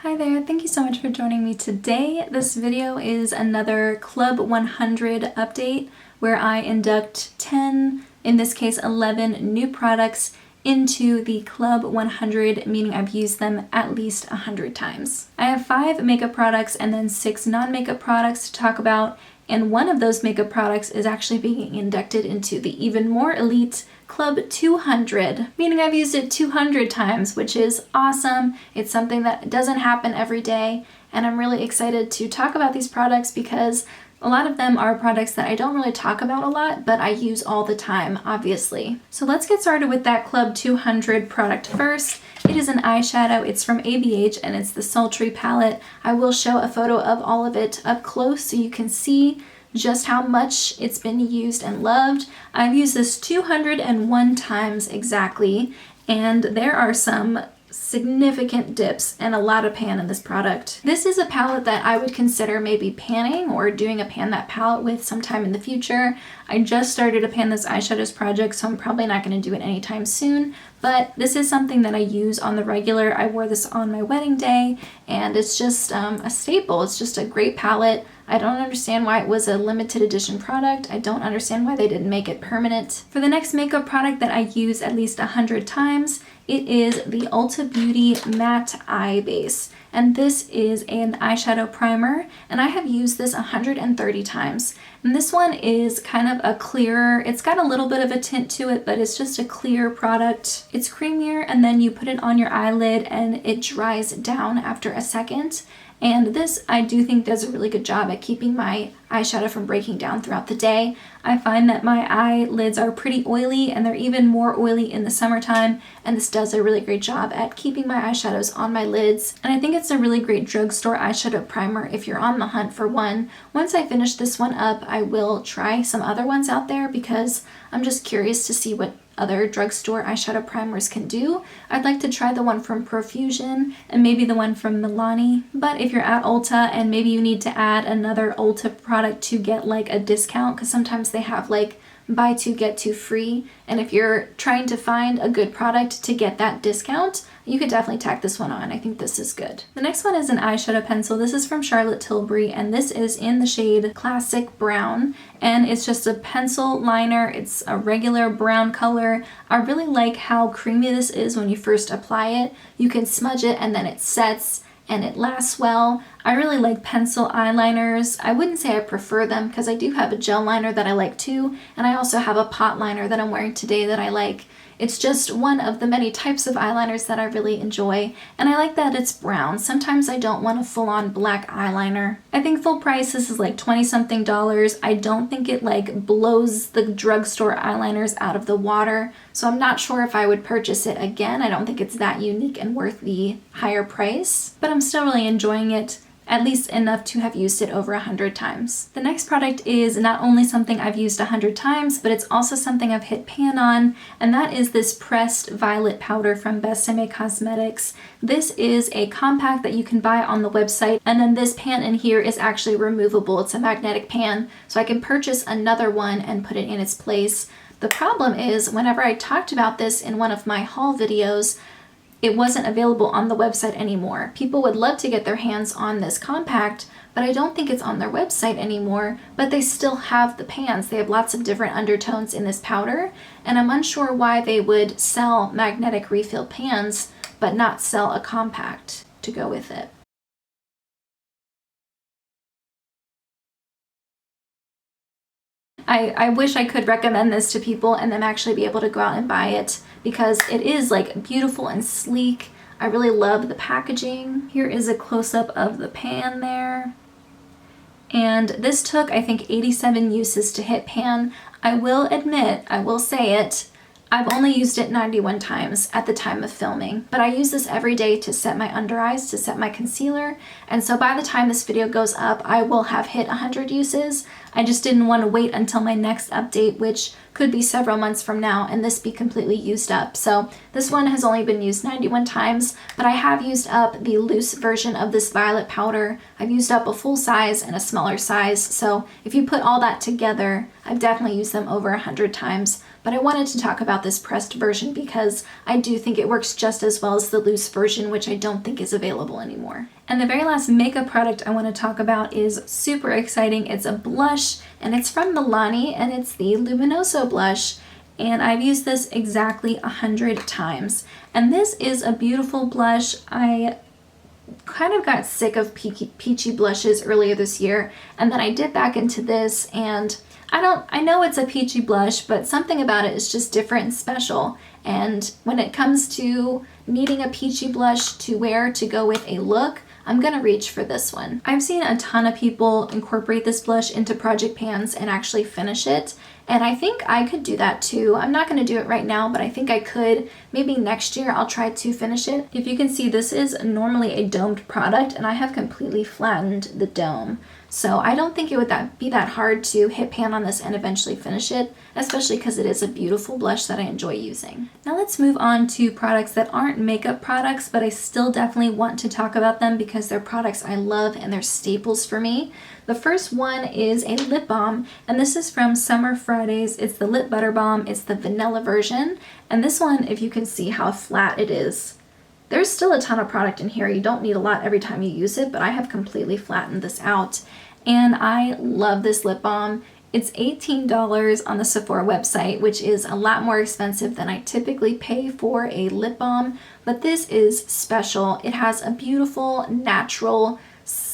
Hi there, thank you so much for joining me today. This video is another Club 100 update where I induct 10, in this case 11 new products into the Club 100, meaning I've used them at least 100 times. I have 5 makeup products and then 6 non-makeup products to talk about, and one of those makeup products is actually being inducted into the even more elite Club 200, meaning I've used it 200 times, which is awesome. It's something that doesn't happen every day, and I'm really excited to talk about these products because a lot of them are products that I don't really talk about a lot, but I use all the time, obviously. So let's get started with that Club 200 product first. It is an eyeshadow. It's from ABH and it's the Sultry palette. I will show a photo of all of it up close so you can see just how much it's been used and loved. I've used this 201 times exactly, and there are some significant dips and a lot of pan in this product. This is a palette that I would consider maybe panning or doing a pan that palette with sometime in the future. I just started a pan this eyeshadows project, so I'm probably not going to do it anytime soon, but this is something that I use on the regular. I wore this on my wedding day, and it's just a staple. It's just a great palette. I don't understand why it was a limited edition product. I don't understand why they didn't make it permanent. For the next makeup product that I use at least 100 times, it is the Ulta Beauty Matte Eye Base. And this is an eyeshadow primer, and I have used this 130 times. And this one is kind of a clearer, it's got a little bit of a tint to it, but it's just a clear product. It's creamier, and then you put it on your eyelid and it dries down after a second. And this, I do think, does a really good job at keeping my eyeshadow from breaking down throughout the day. I find that my eyelids are pretty oily, and they're even more oily in the summertime, and this does a really great job at keeping my eyeshadows on my lids. And I think it's a really great drugstore eyeshadow primer if you're on the hunt for one. Once I finish this one up, I will try some other ones out there because I'm just curious to see what other drugstore eyeshadow primers can do. I'd like to try the one from Perfume and maybe the one from Milani, but if you're at Ulta and maybe you need to add another Ulta product to get like a discount, because sometimes they have like buy two get two free, and if you're trying to find a good product to get that discount, you could definitely tack this one on. I think this is good. The next one is an eyeshadow pencil. This is from Charlotte Tilbury, and this is in the shade Classic Brown, and it's just a pencil liner. It's a regular brown color. I really like how creamy this is when you first apply it. You can smudge it and then it sets and it lasts well. I really like pencil eyeliners. I wouldn't say I prefer them because I do have a gel liner that I like too, and I also have a pot liner that I'm wearing today that I like. It's just one of the many types of eyeliners that I really enjoy, and I like that it's brown. Sometimes I don't want a full-on black eyeliner. I think full price this is like $20-something. I don't think it like blows the drugstore eyeliners out of the water, so I'm not sure if I would purchase it again. I don't think it's that unique and worth the higher price, but I'm still really enjoying it, at least enough to have used it over 100 times. The next product is not only something I've used 100 times, but it's also something I've hit pan on, and that is this pressed violet powder from Besame Cosmetics. This is a compact that you can buy on the website, and then this pan in here is actually removable. It's a magnetic pan, so I can purchase another one and put it in its place. The problem is, whenever I talked about this in one of my haul videos, it wasn't available on the website anymore. People would love to get their hands on this compact, but I don't think it's on their website anymore, but they still have the pans. They have lots of different undertones in this powder, and I'm unsure why they would sell magnetic refill pans, but not sell a compact to go with it. I wish I could recommend this to people and them actually be able to go out and buy it because it is like beautiful and sleek. I really love the packaging. Here is a close-up of the pan there. And this took, I think, 87 uses to hit pan. I will admit, I will say it, I've only used it 91 times at the time of filming, but I use this every day to set my under eyes, to set my concealer, and so by the time this video goes up, I will have hit 100 uses. I just didn't want to wait until my next update, which could be several months from now, and this be completely used up. So this one has only been used 91 times, but I have used up the loose version of this violet powder. I've used up a full size and a smaller size, so if you put all that together, I've definitely used them over 100 times. but I wanted to talk about this pressed version because I do think it works just as well as the loose version, which I don't think is available anymore. And the very last makeup product I want to talk about is super exciting. It's a blush, and it's from Milani, and it's the Luminoso blush. And I've used this exactly 100 times. And this is a beautiful blush. I kind of got sick of peachy blushes earlier this year, and then I dipped back into this, and I know it's a peachy blush, but something about it is just different and special. And when it comes to needing a peachy blush to wear to go with a look, I'm gonna reach for this one. I've seen a ton of people incorporate this blush into project pans and actually finish it, and I think I could do that too. I'm not gonna do it right now, but I think I could. Maybe next year I'll try to finish it. If you can see, this is normally a domed product, and I have completely flattened the dome. So I don't think it would be that hard to hit pan on this and eventually finish it, especially because it is a beautiful blush that I enjoy using. Now let's move on to products that aren't makeup products, but I still definitely want to talk about them because they're products I love and they're staples for me. The first one is a lip balm, and this is from Summer Fridays. It's the Lip Butter Balm. It's the vanilla version, and this one, if you can see how flat it is, there's still a ton of product in here. You don't need a lot every time you use it, but I have completely flattened this out. And I love this lip balm. It's $18 on the Sephora website, which is a lot more expensive than I typically pay for a lip balm, but this is special. It has a beautiful, natural,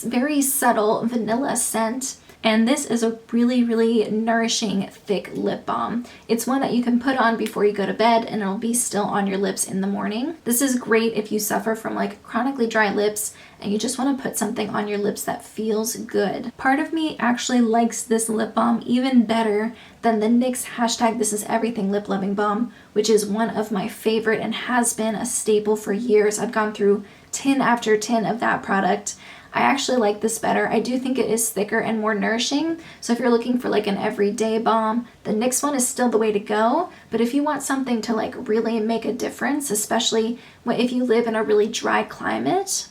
very subtle vanilla scent. And this is a really, really nourishing, thick lip balm. It's one that you can put on before you go to bed and it'll be still on your lips in the morning. This is great if you suffer from like chronically dry lips and you just want to put something on your lips that feels good. Part of me actually likes this lip balm even better than the NYX #ThisIsEverything lip loving balm, which is one of my favorite and has been a staple for years. I've gone through tin after tin of that product. I actually like this better. I do think it is thicker and more nourishing. So if you're looking for like an everyday balm, the NYX one is still the way to go. But if you want something to like really make a difference, especially if you live in a really dry climate,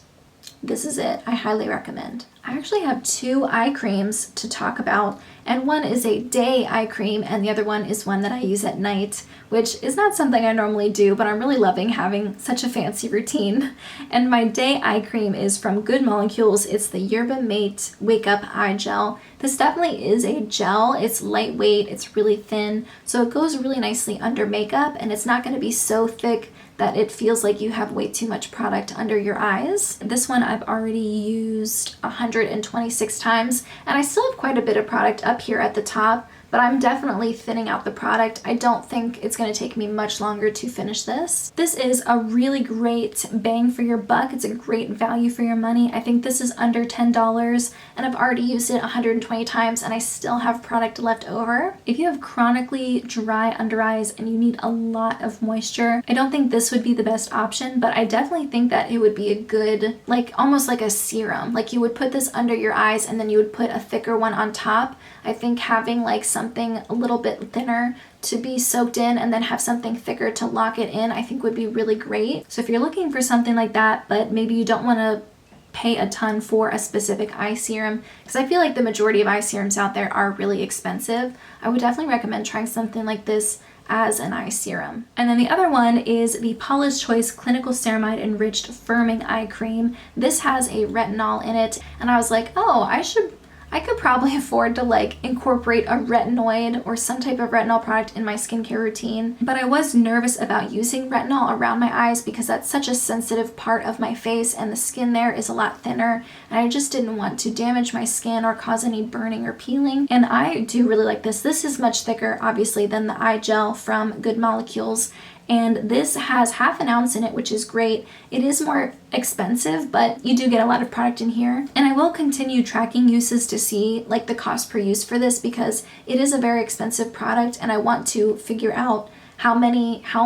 this is it. I highly recommend. I actually have two eye creams to talk about, and one is a day eye cream and the other one is one that I use at night, which is not something I normally do, but I'm really loving having such a fancy routine. And my day eye cream is from Good Molecules. It's the Yerba Mate Wake Up Eye Gel. This definitely is a gel. It's lightweight, it's really thin, so it goes really nicely under makeup, and it's not going to be so thick that it feels like you have way too much product under your eyes. This one I've already used 126 times, and I still have quite a bit of product up here at the top, but I'm definitely thinning out the product. I don't think it's going to take me much longer to finish this. This is a really great bang for your buck. It's a great value for your money. I think this is under $10, and I've already used it 120 times and I still have product left over. If you have chronically dry under eyes and you need a lot of moisture, I don't think this would be the best option, but I definitely think that it would be a good, like almost like a serum. Like you would put this under your eyes and then you would put a thicker one on top. I think having like something a little bit thinner to be soaked in and then have something thicker to lock it in, I think would be really great. So if you're looking for something like that, but maybe you don't want to pay a ton for a specific eye serum, because I feel like the majority of eye serums out there are really expensive, I would definitely recommend trying something like this as an eye serum. And then the other one is the Paula's Choice Clinical Ceramide Enriched Firming Eye Cream. This has a retinol in it, and I was like, oh, I could probably afford to like incorporate a retinoid or some type of retinol product in my skincare routine. But I was nervous about using retinol around my eyes because that's such a sensitive part of my face and the skin there is a lot thinner, and I just didn't want to damage my skin or cause any burning or peeling. And I do really like this. This is much thicker, obviously, than the eye gel from Good Molecules. And this has half an ounce in it, which is great. It is more expensive, but you do get a lot of product in here. And I will continue tracking uses to see like the cost per use for this because it is a very expensive product and I want to figure out how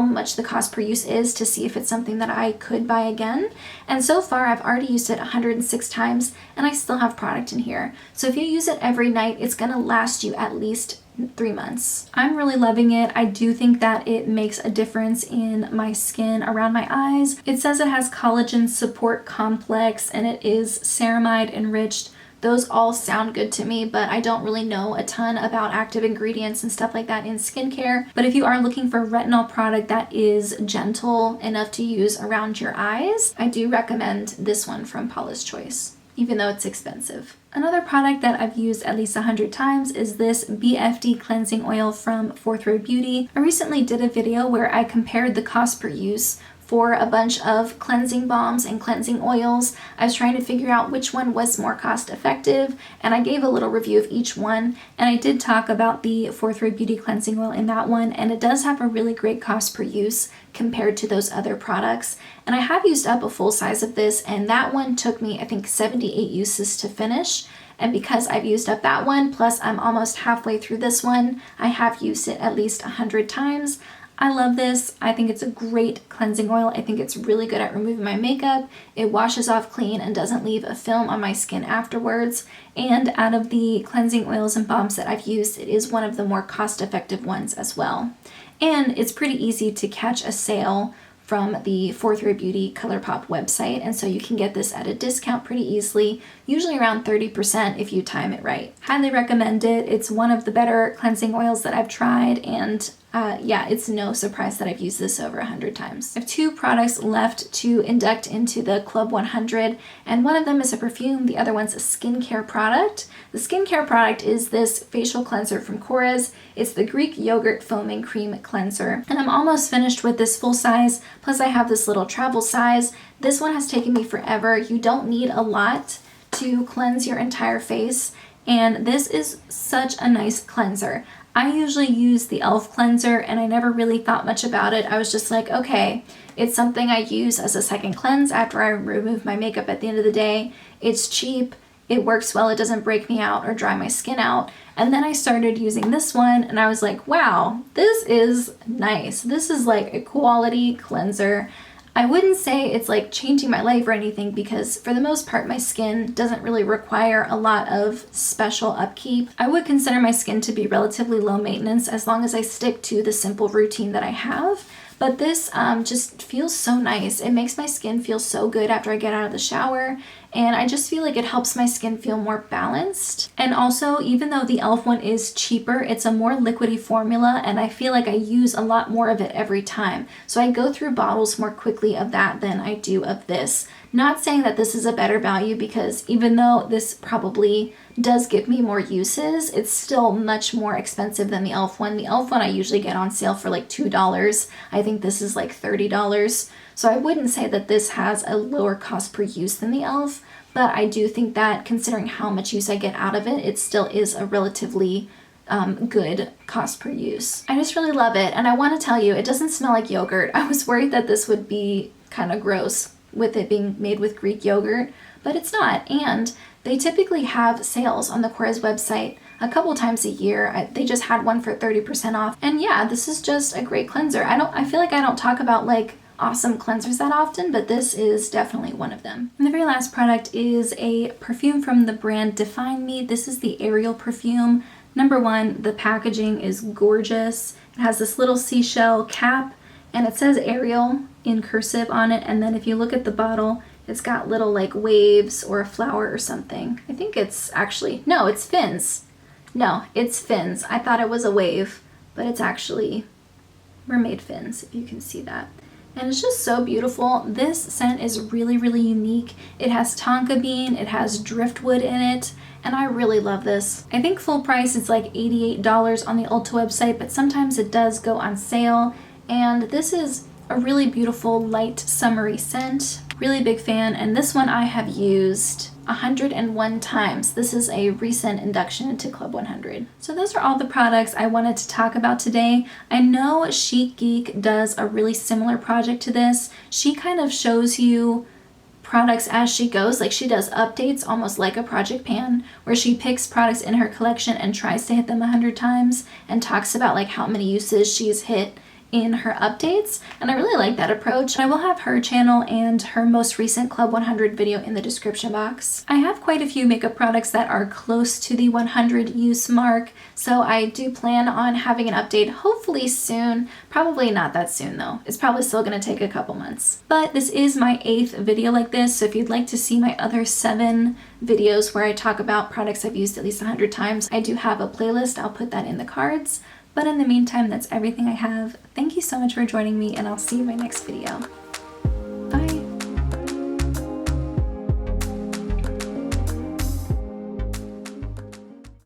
much the cost per use is to see if it's something that I could buy again. And so far I've already used it 106 times and I still have product in here. So if you use it every night, it's gonna last you at least 3 months. I'm really loving it. I do think that it makes a difference in my skin around my eyes. It says it has collagen support complex and it is ceramide enriched Those all sound good to me, but I don't really know a ton about active ingredients and stuff like that in skincare. But if you are looking for a retinol product that is gentle enough to use around your eyes, I do recommend this one from Paula's Choice, even though it's expensive. Another product that I've used at least 100 times is this BFD cleansing oil from Fourth Row Beauty. I recently did a video where I compared the cost per use for a bunch of cleansing balms and cleansing oils. I was trying to figure out which one was more cost effective, and I gave a little review of each one, and I did talk about the Fourth Row Beauty cleansing oil in that one, and it does have a really great cost per use compared to those other products. And I have used up a full size of this, and that one took me, I think, 78 uses to finish. And because I've used up that one, plus I'm almost halfway through this one, I have used it at least 100 times. I love this. I think it's a great cleansing oil. I think it's really good at removing my makeup. It washes off clean and doesn't leave a film on my skin afterwards. And out of the cleansing oils and balms that I've used, it is one of the more cost-effective ones as well. And it's pretty easy to catch a sale from the Fourth Row Beauty ColourPop website, and so you can get this at a discount pretty easily, usually around 30% if you time it right. Highly recommend it. It's one of the better cleansing oils that I've tried, and yeah, it's no surprise that I've used this over 100 times. I have 2 products left to induct into the Club 100, and one of them is a perfume, the other one's a skincare product. The skincare product is this facial cleanser from Korres. It's the Greek Yogurt Foaming Cream Cleanser, and I'm almost finished with this full size, plus I have this little travel size. This one has taken me forever. You don't need a lot to cleanse your entire face, and this is such a nice cleanser. I usually use the e.l.f. cleanser, and I never really thought much about it. I was just like, okay, it's something I use as a second cleanse after I remove my makeup at the end of the day. It's cheap, it works well, it doesn't break me out or dry my skin out. And then I started using this one, and I was like, wow, this is nice. This is like a quality cleanser. I wouldn't say it's like changing my life or anything, because for the most part my skin doesn't really require a lot of special upkeep. I would consider my skin to be relatively low maintenance as long as I stick to the simple routine that I have. But this just feels so nice. It makes my skin feel so good after I get out of the shower, and I just feel like it helps my skin feel more balanced. And also, even though the e.l.f. one is cheaper, it's a more liquidy formula, and I feel like I use a lot more of it every time. So I go through bottles more quickly of that than I do of this. Not saying that this is a better value, because even though this probably does give me more uses, it's still much more expensive than the e.l.f. one. The e.l.f. one I usually get on sale for like $2. I think this is like $30. So I wouldn't say that this has a lower cost per use than the e.l.f., but I do think that considering how much use I get out of it, it still is a relatively good cost per use. I just really love it, and I want to tell you, it doesn't smell like yogurt. I was worried that this would be kind of gross with it being made with Greek yogurt, but it's not. And they typically have sales on the Korres website a couple times a year. They just had one for 30% off. And yeah, this is just a great cleanser. I feel like I don't talk about like awesome cleansers that often, but this is definitely one of them. And the very last product is a perfume from the brand Define Me. This is the Ariel perfume. Number one, the packaging is gorgeous. It has this little seashell cap, and it says Ariel in cursive on it, and then if you look at the bottle, it's got little like waves or a flower or something. I think it's actually, no, it's fins. No, it's fins. I thought it was a wave, but it's actually mermaid fins, if you can see that. And it's just so beautiful. This scent is really, really unique. It has tonka bean, it has driftwood in it, and I really love this. I think full price it's like $88 on the Ulta website, but sometimes it does go on sale. And this is a really beautiful light summery scent. Really big fan, and this one I have used 101 times. This is a recent induction into Club 100. So those are all the products I wanted to talk about today. I know Chic Geek does a really similar project to this. She kind of shows you products as she goes, like she does updates almost like a Project Pan, where she picks products in her collection and tries to hit them 100 times and talks about like how many uses she's hit in her updates, and I really like that approach. I will have her channel and her most recent Club 100 video in the description box. I have quite a few makeup products that are close to the 100 use mark, so I do plan on having an update hopefully soon. Probably not that soon though. It's probably still going to take a couple months. But this is my 8th video like this, so if you'd like to see my other 7 videos where I talk about products I've used at least 100 times, I do have a playlist. I'll put that in the cards. But in the meantime, that's everything I have. Thank you so much for joining me, and I'll see you in my next video.